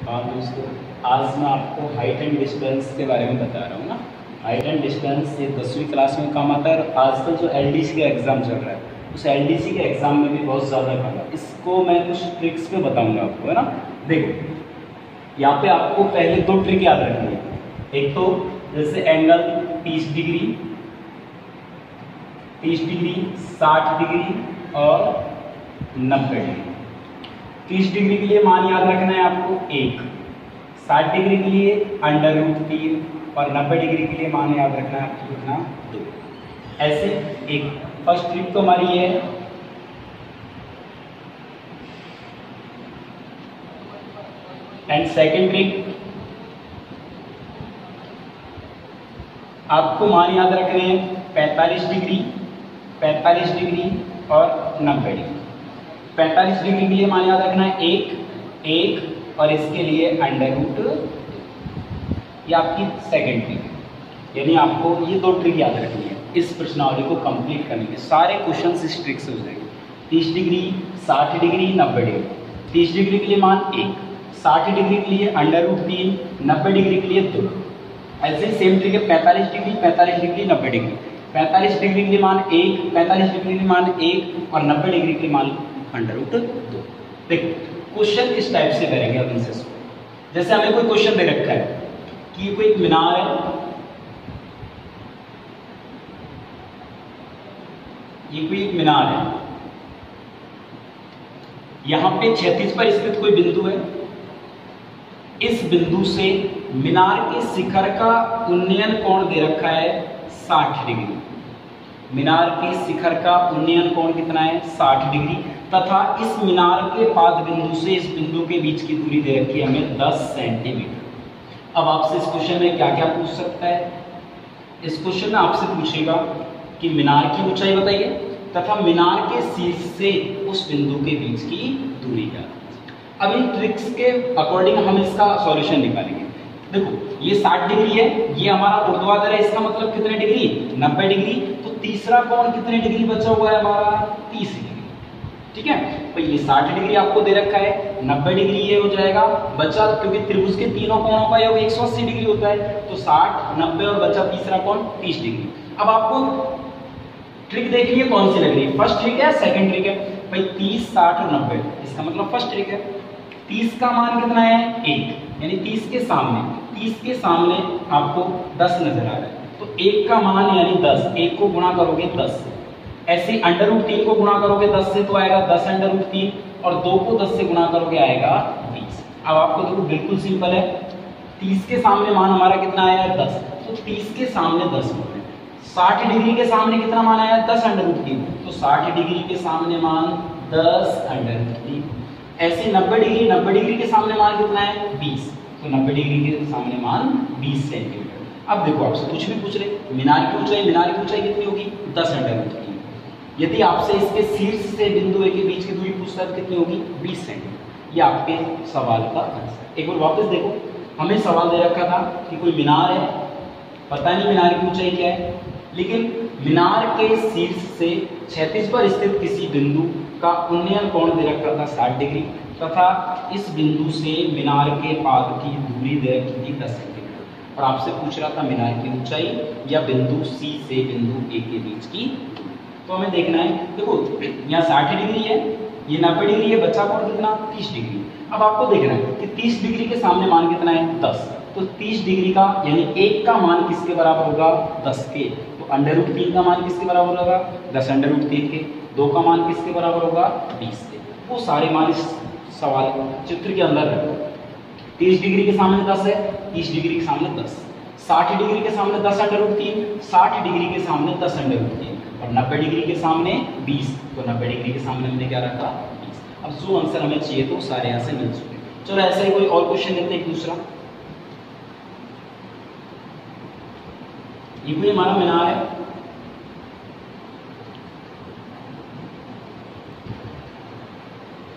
हाँ दोस्तों, आज मैं आपको हाइट एंड डिस्टेंस के बारे में बता रहा हूँ ना। हाइट एंड डिस्टेंस ये 10वीं क्लास में काम आता है और आजकल जो एलडीसी का एग्ज़ाम चल रहा है उस एलडीसी के एग्ज़ाम में भी बहुत ज़्यादा काम है। इसको मैं कुछ ट्रिक्स पे बताऊँगा आपको, है ना। देखो, यहाँ पे आपको पहले 2 ट्रिक याद रखनी है। एक तो जैसे एंगल 30 डिग्री, 60 डिग्री और 90 डिग्री। 30 डिग्री के लिए मान याद रखना है आपको 1, 60 डिग्री के लिए √3 और 90 डिग्री के लिए मान याद रखना है आपको कितना 2। ऐसे एक फर्स्ट ट्रिक तो हमारी ये है। एंड सेकेंड ट्रिक, आपको मान याद रखने हैं 45 डिग्री, 45 डिग्री और 90 डिग्री। 45 डिग्री के लिए मान याद रखना है 1 और इसके लिए √, ये आपकी सेकेंड ट्रिक है। यानी आपको ये 2 ट्रिक याद रखनी है इस प्रश्नावली को कंप्लीट करने के। सारे क्वेश्चन इस ट्रिक से हो जाएंगे। 30 डिग्री, 60 डिग्री, 90 डिग्री। 30 डिग्री के लिए मान 1, 60 डिग्री के लिए √3, 90 डिग्री के लिए 2। ऐसे सेम ट्रिक है 45 डिग्री, 45 डिग्री, 90 डिग्री। 45 डिग्री के लिए मान 1, 45 डिग्री के लिए मान 1 और 90 डिग्री के लिए मान √2। देखो क्वेश्चन इस टाइप से करेंगे अब इनसे। जैसे हमें कोई क्वेश्चन दे रखा है कि कोई एक मीनार है, ये कोई एक मीनार है, यहां पे क्षैतिज पर स्थित कोई बिंदु है। इस बिंदु से मीनार के शिखर का उन्नयन कोण दे रखा है 60 डिग्री। मीनार के शिखर का उन्नयन कोण कितना है 60 डिग्री, तथा इस मीनार के पाद बिंदु से इस बिंदु के बीच की दूरी दे रखी है हमें 10 सेंटीमीटर। अब आपसे इस क्वेश्चन में क्या क्या पूछ सकता है। इस क्वेश्चन में आपसे पूछेगा कि मीनार की ऊंचाई बताइए तथा मीनार के शीर्ष से उस बिंदु के बीच की दूरी क्या है। अब इन ट्रिक्स के अकॉर्डिंग हम इसका सॉल्यूशन निकालेंगे। देखो ये 60 डिग्री है, ये हमारा ऊर्ध्वाधर है, इसका मतलब कितने डिग्री 90 डिग्री। तो तीसरा कोण कितने डिग्री बचा हुआ है हमारा 30 डिग्री। ठीक है, तो ये 60 डिग्री आपको दे रखा है, 90 डिग्री ये हो जाएगा बचा, क्योंकि त्रिभुज के तीनों कोणों का योग 180 डिग्री होता है। तो 60, 90 और बचा तीसरा कोण 30 डिग्री। अब आपको ट्रिक देखिए कौन सी लग रही है, फर्स्ट ट्रिक है सेकंड ट्रिक है। भाई 30, 60 और 90, इसका मतलब फर्स्ट ट्रिक है। 30 का मान कितना है 1, यानी 30 के सामने आपको 10 नजर आ रहा है, तो 1 का मान यानी 10, 1 को गुणा करोगे 10 से। ऐसे √3 को गुणा करोगे 10 से तो आएगा 10 √3 और 2 को 10 से गुणा करोगे आएगा 20। अब आपको देखो बिल्कुल सिंपल है, 30 के सामने मान हमारा कितना आया है 10, तो 30 के सामने 10 बोल रहे हैं। 60 डिग्री के सामने कितना मान आया 10 √3, तो 60 डिग्री के सामने मान 10 √3। ऐसे 90 डिग्री के सामने मान कितना है 20, तो 90 डिग्री के सामने मान 20 सेंटीमीटर। अब देखो आपसे कुछ भी पूछ रहे, मीनार की ऊंचाई कितनी होगी 10 √3। यदि आपसे इसके शीर्ष से बिंदु ए के बीच की दूरी पूछता है तो कितनी होगी 20 सेंटीमीटर। ये आपके सवाल का आंसर। एक बार वापस देखो, हमें सवाल दे रखा था कि कोई मीनार है, पता नहीं मीनार की ऊंचाई क्या है, लेकिन मीनार के शीर्ष से क्षैतिज पर स्थित किसी बिंदु का उन्नयन कोण दे रखा था 60 डिग्री, तथा इस बिंदु से मीनार के पाद की दूरी दे रखी थी 10 सेंटीमीटर। और आपसे पूछ रहा था मीनार की ऊंचाई या बिंदु सी से बिंदु ए के बीच की। तो हमें देखना है, देखो यहाँ 60 डिग्री है, ये 90 डिग्री है, बचा कोण कितना 30 डिग्री। अब आपको देखना है कि 30 डिग्री के सामने मान कितना है 10, तो 30 डिग्री का यानी 1 का मान किसके बराबर होगा 10 के, तो √3 का मान किसके बराबर होगा 10 √3 के, 2 का मान किसके बराबर होगा 20 के। वो सारे मान इस सवाल चित्र के अंदर रखो। 30 डिग्री के सामने 10 है, 30 डिग्री के सामने 10, 60 डिग्री के सामने 10 √3, 60 डिग्री के सामने 10 √3 और 90 डिग्री के सामने 20, तो 90 डिग्री के सामने हमने क्या रखा 20। अब जो आंसर हमें चाहिए तो सारे यहाँ से मिल चुके। चलो ऐसा ही कोई और क्वेश्चन लेते हैं एक दूसरा। ये कोई हमारा मीनार है,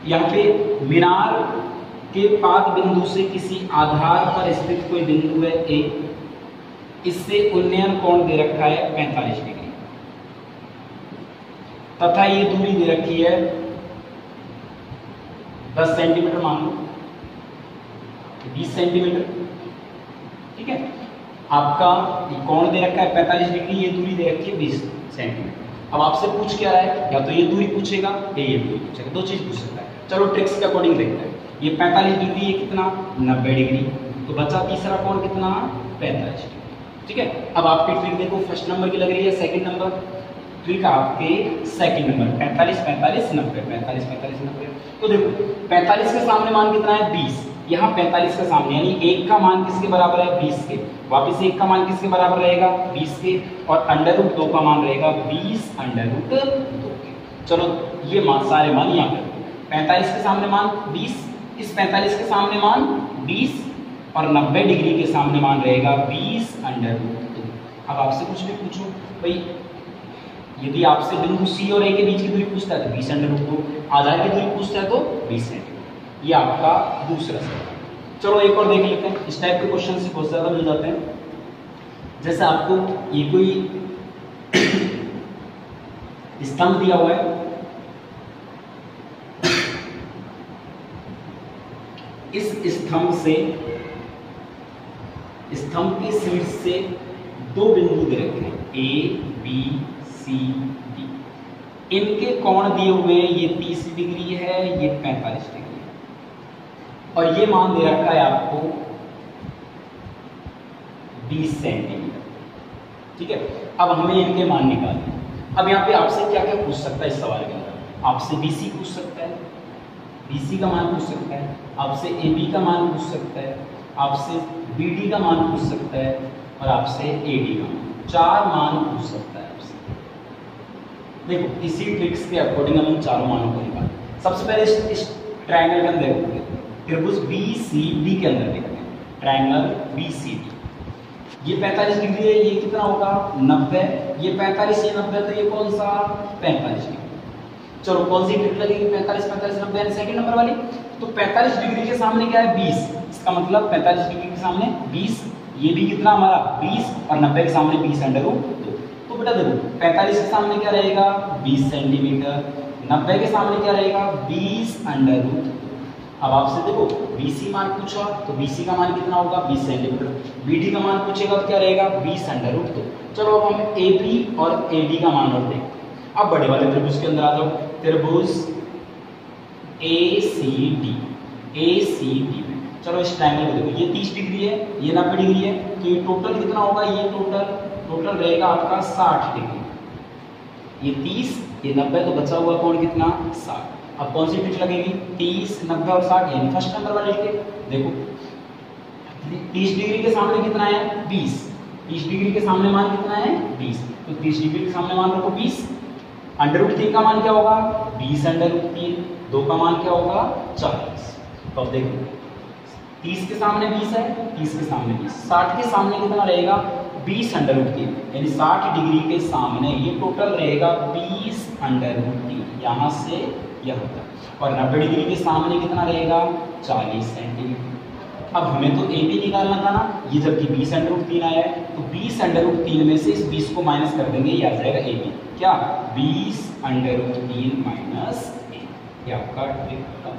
यहाँ पे मीनार के पाद बिंदु से किसी आधार पर स्थित कोई बिंदु है ए, इससे उन्नयन कोण दे रखा है 45 डिग्री, तथा ये दूरी दे रखी है 10 सेंटीमीटर मान लो। 20 सेंटीमीटर। ठीक है, आपका ये कोण दे रखा है 45 डिग्री, ये दूरी दे रखी है 20 सेंटीमीटर। अब आपसे पूछ क्या रहा है, या तो ये दूरी पूछेगा या ये दूरी पूछेगा, दो चीज पूछ सकता है। चलो ट्रिक्स के अकॉर्डिंग देखते हैं। ये 45 डिग्री, ये कितना 90 डिग्री, तो बचा तीसरा कोण कितना 45 डिग्री। ठीक है, अब आपकी ट्रिक देखो फर्स्ट नंबर की लग रही है, सेकंड नंबर ट्रिक आपके सेकंड नंबर 45 45 90 45 45 90। तो देखो 45 के सामने मान कितना है 20, यहाँ 45 के सामने यानी 1 का मान किसके बराबर है 20 के, वापिस 1 का मान किसके बराबर रहेगा 20 के, और √2 का मान रहेगा 20 √2 के। चलो ये मान सारे मान यहाँ पे 45 के सामने मान 20, इस 45 के सामने मान 20 और 90 डिग्री के सामने मान रहेगा 20 √2। अब आपसे कुछ भी पूछो भाई, यदि आपसे बिंदु सी और ए के बीच की दूरी पूछता है तो 20 √2, आधार की दूरी पूछता है तो 20 सेंटीमीटर। ये आपका दूसरा सवाल। चलो एक और देख लेते हैं, इस टाइप के क्वेश्चन से बहुत ज्यादा मिल जाते हैं। जैसे आपको ये कोई स्तंभ दिया हुआ है, इस स्तंभ के शीर्ष से दो बिंदु दे रखे हैं ए बी सी डी, इनके कोण दिए हुए हैं, ये 30 डिग्री है, ये 45 डिग्री है, और ये मान दे रखा है आपको 20 सेंटीमीटर। ठीक है, अब हमें इनके मान निकालने। अब यहाँ पे आपसे क्या क्या पूछ सकता है इस सवाल के अंदर, आपसे BC पूछ सकता है, BC का मान पूछ सकता है, आपसे AB का मान पूछ सकता है, आपसे BD का मान पूछ सकता है, और आपसे AD का मान, 4 मान पूछ सकता है आपसे। देखो इसी ट्रिक्स के अकॉर्डिंग हम चारों मानों को निकालें। सबसे पहले इस ट्रायंगल के अंदर देखते हैं, त्रिभुज BCD के अंदर देखते हैं, ट्रायंगल BCD। ये 45 डिग्री है, ये कितना होगा 90, ये 45 ये 90, तो ये कौन सा 45 डिग्री। चलो कौन सी ट्रिक लगेगी 45 45 90 यानी सेकंड नंबर वाली। तो 45 डिग्री के सामने क्या है 20, इसका मतलब 45 डिग्री के सामने 20, ये भी कितना हमारा 20, और 90 के सामने 20 √2। तो बेटा देखो 45 के सामने क्या रहेगा 20 सेंटीमीटर, 90 के सामने क्या रहेगा 20 √2। अब आपसे देखो BC मान पूछा तो BC का मान कितना होगा 20 सेंटीमीटर, BD का मान पूछेगा तो क्या रहेगा 20 √2। चलो अब हम AB और AD का मान और देखते हैं। अब बड़े वाले त्रिभुज के अंदर आ जाओ, त्रिभुज ACD में चलो इस ट्रायंगल को देखो, ये 30 डिग्री है, ये 90 डिग्री है, तो ये टोटल कितना होगा, ये टोटल रहेगा आपका 60 डिग्री। ये 30 ये 90, तो बचा हुआ कोण कितना 60। अब कौन सी ट्रिक लगेगी 30 90 और 60 यानी फर्स्ट नंबर वाले के। देखो 30 डिग्री के सामने कितना है 20, 30 डिग्री के सामने मान कितना है 20, तो 30 डिग्री के सामने मान रखो 20, √3 का मान क्या होगा 20 √3, 2 का मान क्या होगा 40। तो अब देखो 30 के सामने 20 है, 30 के सामने 20, 60 के सामने कितना रहेगा 20 √3, यानी 60 डिग्री के सामने ये टोटल रहेगा 20 √3 यहाँ से यहाँ तक, और 90 डिग्री के सामने कितना रहेगा 40 सेंटीमीटर। अब हमें तो AB निकालना था ना, ये जबकि 20 √3 आया है, तो 20 √3 में से इस 20 को माइनस कर देंगे, ये आ जाएगा AB, क्या 20 √3 माइनस A। ये आपका ट्रिक खत्म।